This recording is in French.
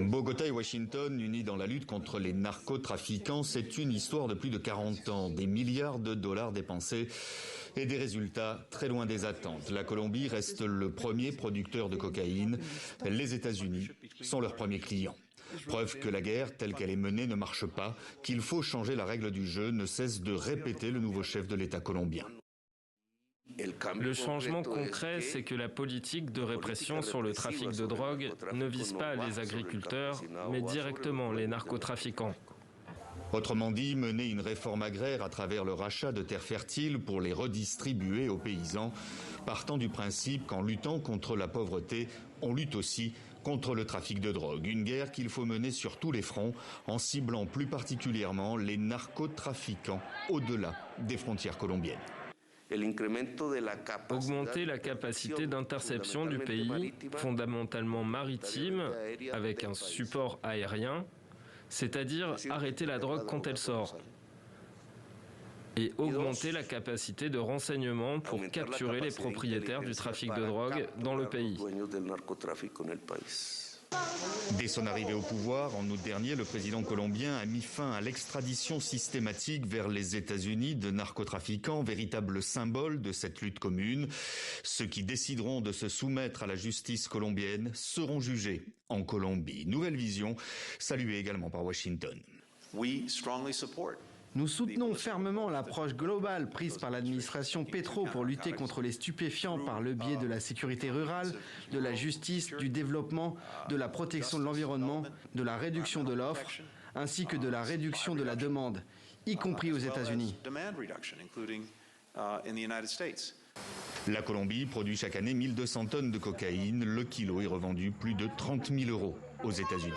Bogota et Washington unis dans la lutte contre les narcotrafiquants, c'est une histoire de plus de 40 ans, des milliards de dollars dépensés et des résultats très loin des attentes. La Colombie reste le premier producteur de cocaïne, les États-Unis sont leurs premiers clients. Preuve que la guerre telle qu'elle est menée ne marche pas, qu'il faut changer la règle du jeu, ne cesse de répéter le nouveau chef de l'État colombien. Le changement concret, c'est que la politique de répression sur le trafic de drogue ne vise pas les agriculteurs, mais directement les narcotrafiquants. Autrement dit, mener une réforme agraire à travers le rachat de terres fertiles pour les redistribuer aux paysans, partant du principe qu'en luttant contre la pauvreté, on lutte aussi contre le trafic de drogue. Une guerre qu'il faut mener sur tous les fronts, en ciblant plus particulièrement les narcotrafiquants au-delà des frontières colombiennes. Augmenter la capacité d'interception du pays, fondamentalement maritime, avec un support aérien, c'est-à-dire arrêter la drogue quand elle sort. Et augmenter la capacité de renseignement pour capturer les propriétaires du trafic de drogue dans le pays. Dès son arrivée au pouvoir, en août dernier, le président colombien a mis fin à l'extradition systématique vers les États-Unis de narcotrafiquants, véritable symbole de cette lutte commune. Ceux qui décideront de se soumettre à la justice colombienne seront jugés en Colombie. Nouvelle vision, saluée également par Washington. Nous soutenons fermement l'approche globale prise par l'administration Petro pour lutter contre les stupéfiants par le biais de la sécurité rurale, de la justice, du développement, de la protection de l'environnement, de la réduction de l'offre, ainsi que de la réduction de la demande, y compris aux États-Unis. La Colombie produit chaque année 1200 tonnes de cocaïne. Le kilo est revendu plus de 30 000 € aux États-Unis.